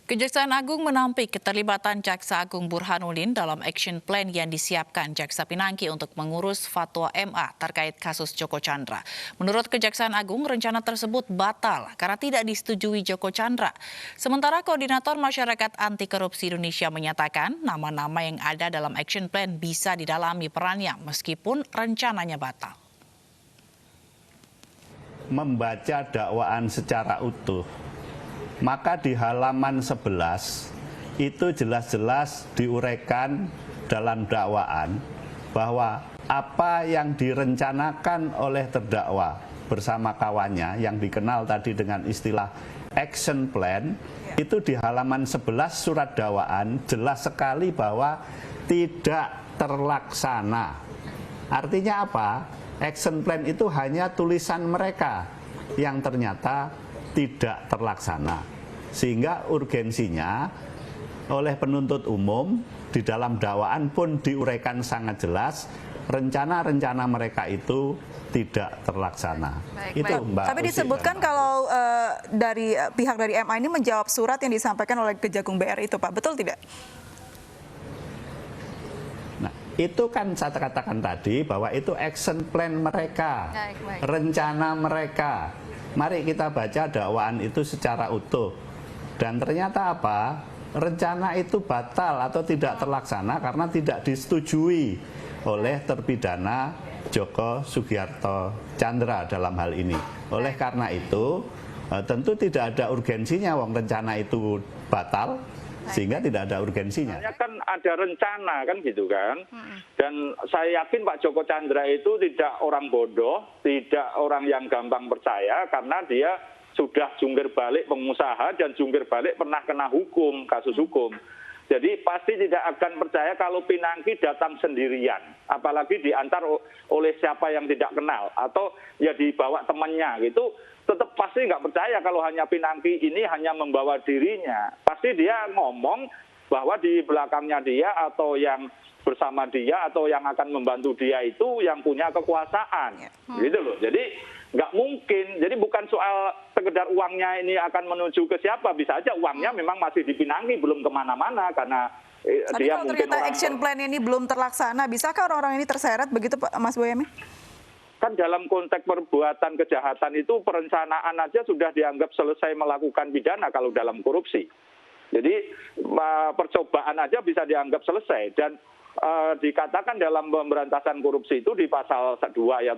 Kejaksaan Agung menampik keterlibatan Jaksa Agung Burhanuddin dalam action plan yang disiapkan Jaksa Pinangki untuk mengurus fatwa MA terkait kasus Joko Chandra. Menurut Kejaksaan Agung, rencana tersebut batal karena tidak disetujui Joko Chandra. Sementara Koordinator Masyarakat Anti Korupsi Indonesia menyatakan nama-nama yang ada dalam action plan bisa didalami perannya meskipun rencananya batal. Membaca dakwaan secara utuh, maka di halaman 11 itu jelas-jelas diuraikan dalam dakwaan bahwa apa yang direncanakan oleh terdakwa bersama kawannya yang dikenal tadi dengan istilah action plan, itu di halaman 11 surat dakwaan jelas sekali bahwa tidak terlaksana. Artinya apa? Action plan itu hanya tulisan mereka yang ternyata tidak terlaksana, sehingga urgensinya oleh penuntut umum di dalam dakwaan pun diuraikan sangat jelas rencana-rencana mereka itu tidak terlaksana. Itu Mbak. Tapi disebutkan kalau dari pihak dari MA ini menjawab surat yang disampaikan oleh Kejagung BR itu, Pak, betul tidak? Nah, itu kan saya katakan tadi bahwa itu action plan mereka, rencana mereka. Mari kita baca dakwaan itu secara utuh. Dan ternyata apa? Rencana itu batal atau tidak terlaksana karena tidak disetujui oleh terpidana Joko Sugiarto Chandra dalam hal ini. Oleh karena itu, tentu tidak ada urgensinya wong rencana itu batal, sehingga tidak ada urgensinya. Kan ada rencana kan gitu kan. Dan saya yakin Pak Joko Chandra itu tidak orang bodoh, tidak orang yang gampang percaya karena dia sudah jungkir balik pengusaha dan jungkir balik pernah kena hukum, kasus hukum. Jadi pasti tidak akan percaya kalau Pinangki datang sendirian, apalagi diantar oleh siapa yang tidak kenal atau ya dibawa temannya gitu. Tetap pasti nggak percaya kalau hanya Pinangki ini hanya membawa dirinya. Pasti dia ngomong bahwa di belakangnya dia atau yang bersama dia atau yang akan membantu dia itu yang punya kekuasaan. Gitu loh. Jadi nggak mungkin. Jadi bukan soal sekedar uangnya ini akan menuju ke siapa. Bisa aja uangnya memang masih di Pinangki, belum kemana-mana karena tapi dia kalau mungkin ternyata action plan ini belum terlaksana, bisakah orang-orang ini terseret begitu, Pak Mas Boyamin? Kan dalam konteks perbuatan kejahatan itu perencanaan aja sudah dianggap selesai melakukan pidana kalau dalam korupsi. Jadi percobaan aja bisa dianggap selesai dan dikatakan dalam pemberantasan korupsi itu di pasal 2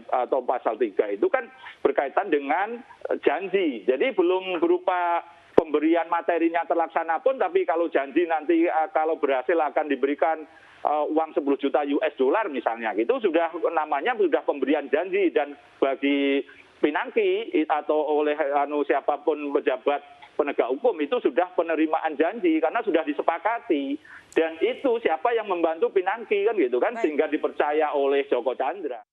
atau pasal 3 itu kan berkaitan dengan janji. Jadi belum berupa pemberian materinya terlaksana pun, tapi kalau janji nanti kalau berhasil akan diberikan uang 10 juta US dollar misalnya, gitu sudah namanya sudah pemberian janji. Dan bagi Pinangki atau oleh siapapun pejabat penegak hukum itu sudah penerimaan janji karena sudah disepakati. Dan itu siapa yang membantu Pinangki kan gitu kan, sehingga dipercaya oleh Joko Chandra.